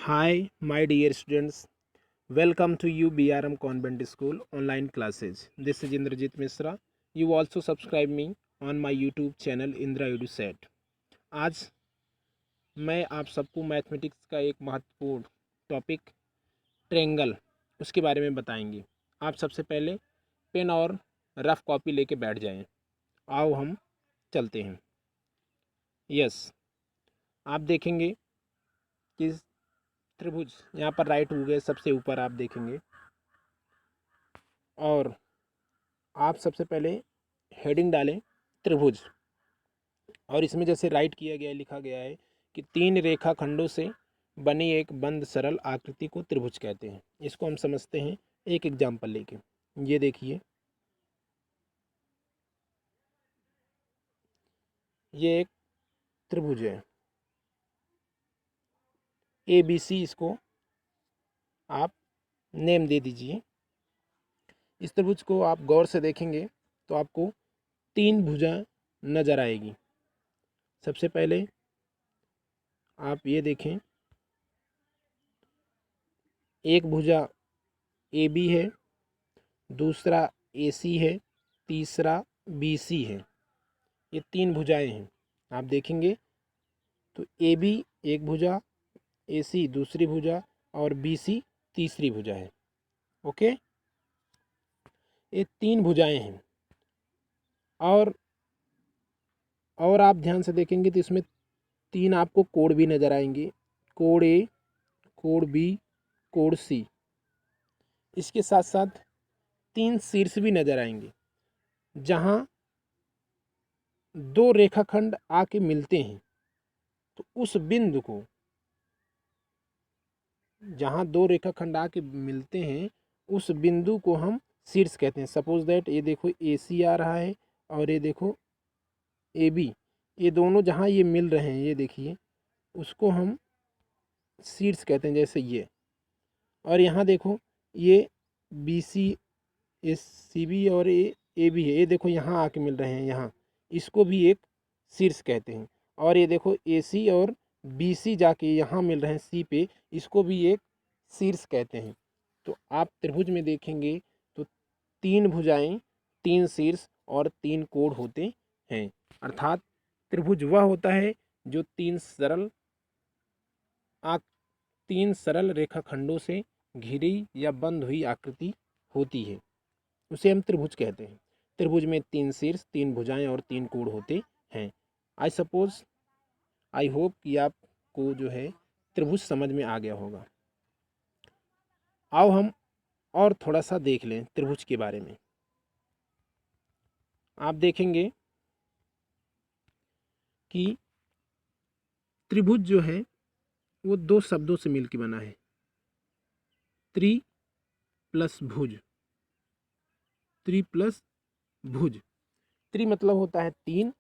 Hi, my dear students. Welcome to UBRM Convent School online classes. This is Indrajit Mishra. You also subscribe me on my YouTube channel Indra EduSet. आज मैं आप सबको mathematics का एक महत्वपूर्ण topic triangle उसके बारे में बताएंगे। आप सबसे पहले पेन और रफ कॉपी लेके बैठ जाएं। आओ हम चलते हैं। यस, आप देखेंगे कि त्रिभुज यहाँ पर राइट हो गए, सबसे ऊपर आप देखेंगे। और आप सबसे पहले हेडिंग डालें त्रिभुज, और इसमें जैसे राइट किया गया है, लिखा गया है कि 3 रेखा खंडों से बनी एक बंद सरल आकृति को त्रिभुज कहते हैं। इसको हम समझते हैं एक एग्जाम्पल लेके। ये देखिए, ये एक त्रिभुज है ABC, इसको आप नेम दे दीजिए। इस त्रिभुज को आप गौर से देखेंगे तो आपको 3 भुजा नजर आएगी। सबसे पहले आप ये देखें, एक भुजा AB है, दूसरा AC है, तीसरा BC है। ये 3 भुजाएं हैं। आप देखेंगे तो AB एक भुजा, AC दूसरी भुजा और BC तीसरी भुजा है। ओके, ये 3 भुजाएं हैं। और आप ध्यान से देखेंगे तो इसमें 3 आपको कोण भी नज़र आएंगे। कोण A, कोण B, कोण C। इसके साथ साथ 3 शीर्ष भी नज़र आएंगे, जहाँ 2 रेखाखंड आके मिलते हैं। तो उस बिंदु को, जहाँ 2 रेखाखंड आके मिलते हैं, उस बिंदु को हम शीर्ष कहते हैं। सपोज दैट ये देखो AC आ रहा है और ये देखो AB, ये दोनों जहाँ ये मिल रहे हैं, ये देखिए, उसको हम शीर्ष कहते हैं, जैसे ये। और यहाँ देखो ये BC, ये CB और ये AB है, ये देखो यहाँ आके मिल रहे हैं, यहाँ, इसको भी एक शीर्ष कहते हैं। और ये देखो AC और BC जाके यहाँ मिल रहे हैं C पे, इसको भी एक शीर्ष कहते हैं। तो आप त्रिभुज में देखेंगे तो 3 भुजाएं, 3 शीर्ष और 3 कोण होते हैं। अर्थात त्रिभुज वह होता है जो 3 सरल रेखाखंडों से घिरी या बंद हुई आकृति होती है, उसे हम त्रिभुज कहते हैं। त्रिभुज में 3 शीर्ष, 3 भुजाएं और 3 कोण होते हैं। आई होप कि आपको जो है त्रिभुज समझ में आ गया होगा। आओ हम और थोड़ा सा देख लें त्रिभुज के बारे में। आप देखेंगे कि त्रिभुज जो है वो 2 शब्दों से मिलकर बना है। त्रि प्लस भुज, त्रि प्लस भुज। त्रि मतलब होता है 3,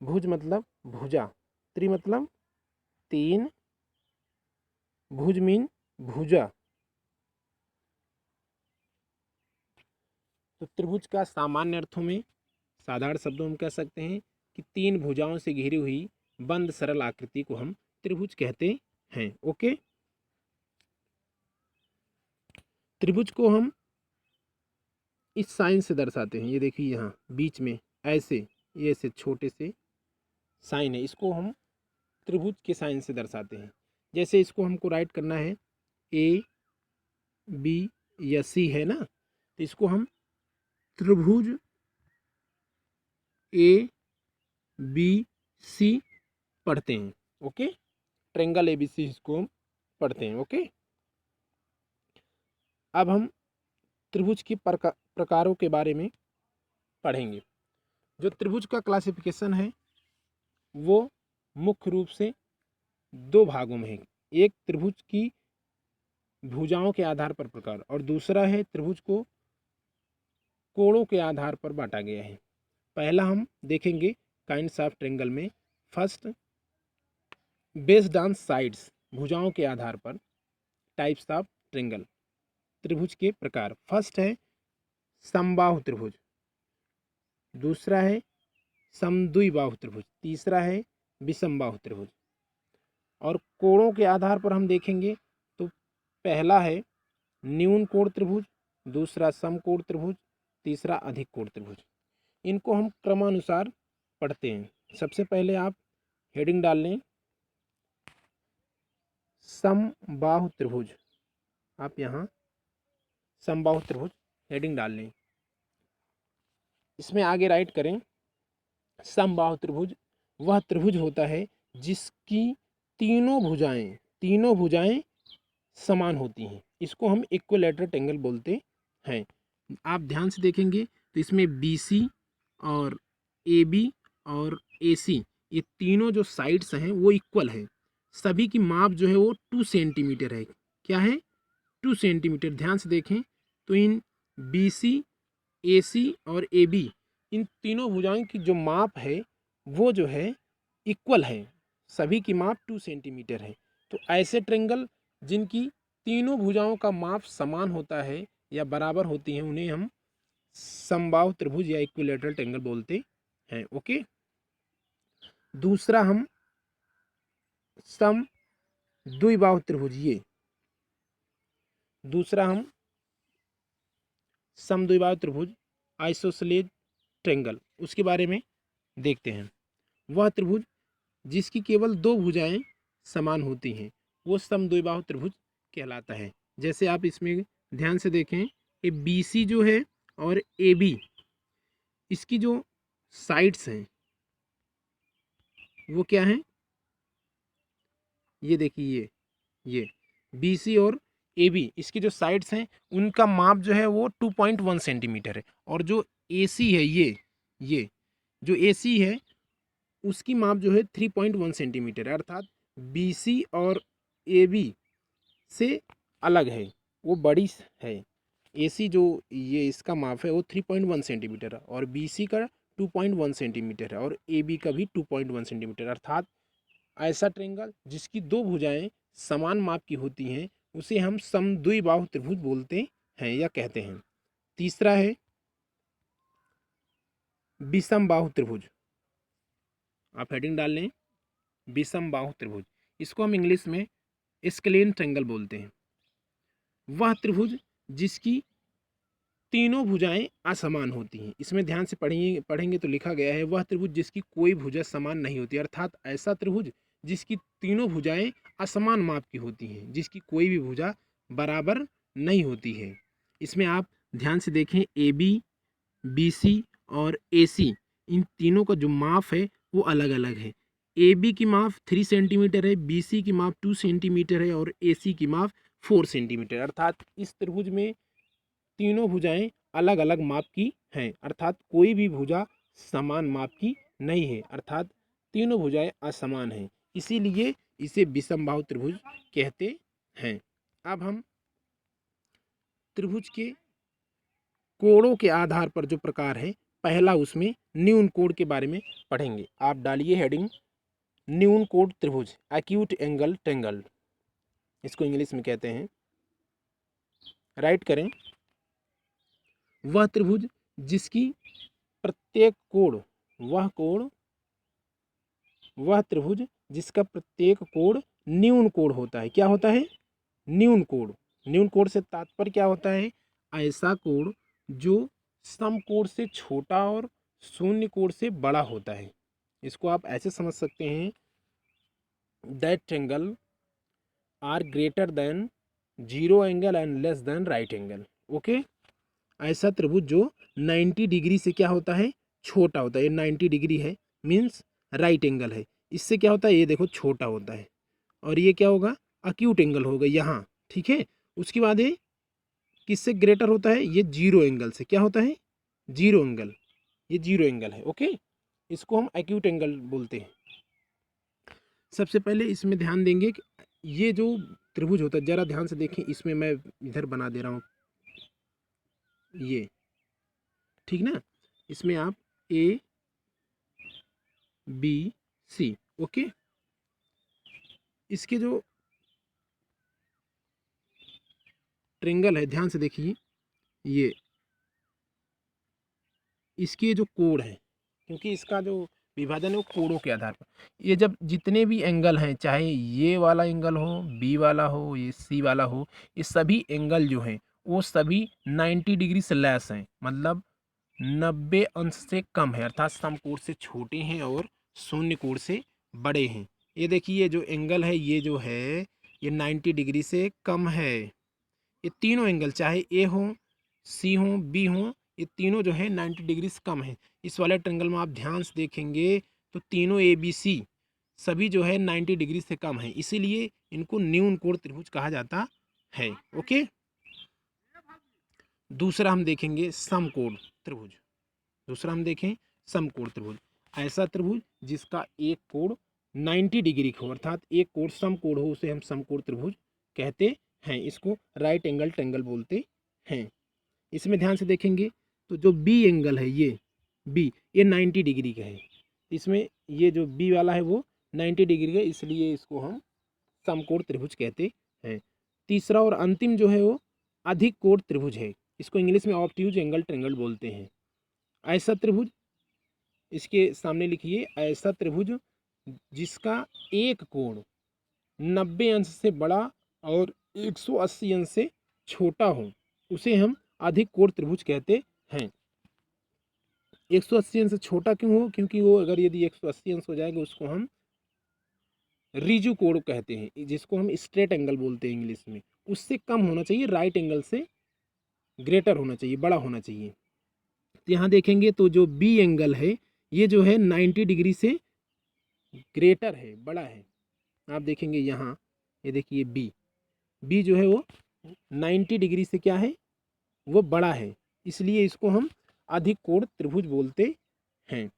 भुज मतलब भुजा। त्रि मतलब 3, भुज मीन भुजा। तो त्रिभुज का सामान्य अर्थों में, साधारण शब्दों में कह सकते हैं कि 3 भुजाओं से घिरी हुई बंद सरल आकृति को हम त्रिभुज कहते हैं। ओके, त्रिभुज को हम इस साइन से दर्शाते हैं। ये देखिए यहाँ बीच में ऐसे, ये ऐसे छोटे से साइन है, इसको हम त्रिभुज के साइन से दर्शाते हैं। जैसे इसको हमको राइट करना है AB या C है ना, तो इसको हम त्रिभुज ABC पढ़ते हैं। ओके, ट्रेंगल ABC इसको हम पढ़ते हैं। ओके, अब हम त्रिभुज की प्रकारों के बारे में पढ़ेंगे। जो त्रिभुज का क्लासिफिकेशन है वो मुख्य रूप से 2 भागों में है। एक त्रिभुज की भुजाओं के आधार पर प्रकार, और दूसरा है त्रिभुज को कोणों के आधार पर बांटा गया है। पहला हम देखेंगे काइंड्स ऑफ ट्रेंगल में। फर्स्ट, बेस्ड ऑन साइड्स, भुजाओं के आधार पर। टाइप्स ऑफ ट्रेंगल, त्रिभुज के प्रकार। फर्स्ट है समबाहु त्रिभुज, दूसरा है समद्विबाहु त्रिभुज, तीसरा है विषमबाहु त्रिभुज। और कोणों के आधार पर हम देखेंगे पहला है न्यून कोण त्रिभुज, दूसरा समकोण त्रिभुज, तीसरा अधिक कोण त्रिभुज। इनको हम क्रमानुसार पढ़ते हैं। सबसे पहले आप हेडिंग डाल लें समबाहु त्रिभुज। आप यहाँ समबाहु त्रिभुज हेडिंग डाल लें। इसमें आगे राइट करें समबाहु त्रिभुज वह त्रिभुज होता है जिसकी तीनों भुजाएं समान होती हैं। इसको हम इक्विलैटरल ट्रायंगल बोलते हैं। आप ध्यान से देखेंगे तो इसमें BC और AB और AC ये तीनों जो साइड्स हैं वो इक्वल हैं। सभी की माप जो है वो 2 सेंटीमीटर है। क्या है? 2 सेंटीमीटर। ध्यान से देखें तो इन BC, AC और AB इन तीनों भुजाओं की जो माप है वो जो है इक्वल है। सभी की माप 2 सेंटीमीटर है। तो ऐसे ट्रायंगल जिनकी तीनों भुजाओं का माप समान होता है या बराबर होती हैं उन्हें हम समबाहु त्रिभुज या इक्विलैटरल ट्रायंगल बोलते हैं। ओके। दूसरा हम समद्विबाहु त्रिभुज, ये दूसरा हम समद्विबाहु त्रिभुज आइसोसेलेस ट्रायंगल उसके बारे में देखते हैं। वह त्रिभुज जिसकी केवल 2 भुजाएं समान होती हैं वो समद्विबाहु त्रिभुज कहलाता है। जैसे आप इसमें ध्यान से देखें ये BC जो है और AB इसकी जो साइड्स हैं वो क्या हैं? ये देखिए ये BC और AB इसकी जो साइड्स हैं उनका माप जो है वो 2.1 सेंटीमीटर है। और जो AC है ये जो AC है उसकी माप जो है 3.1 सेंटीमीटर है। अर्थात BC और AB से अलग है, वो बड़ी है। AC जो ये इसका माप है वो 3.1 सेंटीमीटर है और BC का 2.1 सेंटीमीटर है और AB का भी 2.1 सेंटीमीटर। अर्थात ऐसा ट्रायंगल जिसकी 2 भुजाएं समान माप की होती हैं उसे हम समद्विबाहु त्रिभुज बोलते हैं या कहते हैं। तीसरा है विषमबाहु त्रिभुज। आप हेडिंग डाल लें विषमबाहु त्रिभुज। इसको हम इंग्लिश में स्केलेन ट्रायंगल बोलते हैं। वह त्रिभुज जिसकी तीनों भुजाएं असमान होती हैं। इसमें ध्यान से पढ़ेंगे तो लिखा गया है वह त्रिभुज जिसकी कोई भुजा समान नहीं होती। अर्थात ऐसा त्रिभुज जिसकी तीनों भुजाएं असमान माप की होती हैं, जिसकी कोई भी भुजा बराबर नहीं होती है। इसमें आप ध्यान से देखें AB, BC और AC इन तीनों का जो माप है वो अलग अलग है। AB की माप 3 सेंटीमीटर है, BC की माप 2 सेंटीमीटर है और AC की माप 4 सेंटीमीटर। अर्थात इस त्रिभुज में तीनों भुजाएं अलग अलग माप की हैं। अर्थात कोई भी भुजा समान माप की नहीं है। अर्थात तीनों भुजाएं असमान हैं, इसीलिए इसे विषमबाहु त्रिभुज कहते हैं। अब हम त्रिभुज के कोणों के आधार पर जो प्रकार है पहला उसमें न्यून कोण के बारे में पढ़ेंगे। आप डालिए हेडिंग न्यून कोण त्रिभुज एक्यूट एंगल ट्रायंगल, इसको इंग्लिश में कहते हैं। राइट करें वह त्रिभुज जिसकी प्रत्येक कोण वह त्रिभुज जिसका प्रत्येक कोण न्यून कोण होता है। क्या होता है? न्यून कोण। न्यून कोण से तात्पर्य क्या होता है? ऐसा कोण जो समकोण से छोटा और शून्य कोण से बड़ा होता है। इसको आप ऐसे समझ सकते हैं that triangle are greater than 0 angle and less than right angle. Okay. ऐसा त्रिभुज जो 90 डिग्री से क्या होता है? छोटा होता है। ये 90 डिग्री है मीन्स राइट एंगल है। इससे क्या होता है? ये देखो छोटा होता है। और ये क्या होगा? एक्यूट एंगल होगा यहाँ। ठीक है। उसके बाद ये किससे ग्रेटर होता है? ये 0 एंगल से। क्या होता है? 0 एंगल। ये 0 एंगल है। ओके। इसको हम एक्यूट एंगल बोलते हैं। सबसे पहले इसमें ध्यान देंगे कि ये जो त्रिभुज होता है जरा ध्यान से देखें। इसमें मैं इधर बना दे रहा हूँ ये, ठीक ना। इसमें आप ABC ओके। इसके जो ट्रायंगल है ध्यान से देखिए, ये इसके जो कोण है, क्योंकि इसका जो विभाजन है वो कोणों के आधार पर। ये जब जितने भी एंगल हैं, चाहे ये वाला एंगल हो, बी वाला हो, ये सी वाला हो, ये सभी एंगल जो हैं वो सभी 90 डिग्री से लेस हैं, मतलब 90 अंश से कम है, अर्थात समकोण से छोटे हैं और शून्य कोण से बड़े हैं। ये देखिए ये जो एंगल है ये जो है ये 90 डिग्री से कम है। ये तीनों एंगल चाहे ए हो, सी हो, बी हो, ये तीनों जो है 90 डिग्री से कम है। इस वाले ट्रायंगल में आप ध्यान से देखेंगे तो तीनों ए बी सी सभी जो है 90 डिग्री से कम है, इसीलिए इनको न्यून कोण त्रिभुज कहा जाता है। ओके, दूसरा हम देखेंगे समकोण त्रिभुज। दूसरा हम देखें समकोण त्रिभुज, ऐसा त्रिभुज जिसका एक कोण 90 डिग्री का हो, अर्थात एक कोण समकोण हो, उसे हम समकोण त्रिभुज कहते हैं। इसको राइट एंगल ट्रायंगल बोलते हैं। इसमें ध्यान से देखेंगे तो जो बी एंगल है ये बी, ये 90 डिग्री का है। इसमें ये जो बी वाला है वो 90 डिग्री का, इसलिए इसको हम समकोण त्रिभुज कहते हैं। तीसरा और अंतिम जो है वो अधिक कोण त्रिभुज है, इसको इंग्लिश में ऑब्ट्यूज एंगल ट्रायंगल बोलते हैं। ऐसा त्रिभुज, इसके सामने लिखिए, ऐसा त्रिभुज जिसका एक कोण 90 अंश से बड़ा और 180 अंश से छोटा हो, उसे हम अधिक कोण त्रिभुज कहते हैं। 180 अंश से छोटा क्यों हो? क्योंकि वो अगर यदि 180 अंश हो जाएगा उसको हम रिजु कोण कहते हैं, जिसको हम स्ट्रेट एंगल बोलते हैं इंग्लिश में। उससे कम होना चाहिए, राइट एंगल से ग्रेटर होना चाहिए, बड़ा होना चाहिए। तो यहाँ देखेंगे तो जो बी एंगल है ये जो है 90 डिग्री से ग्रेटर है, बड़ा है। आप देखेंगे यहाँ, ये देखिए बी जो है वो 90 डिग्री से क्या है, वो बड़ा है, इसलिए इसको हम अधिक कोण त्रिभुज बोलते हैं।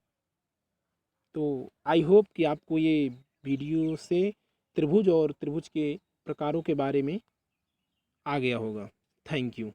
तो आई होप कि आपको ये वीडियो से त्रिभुज और त्रिभुज के प्रकारों के बारे में आ गया होगा। Thank you.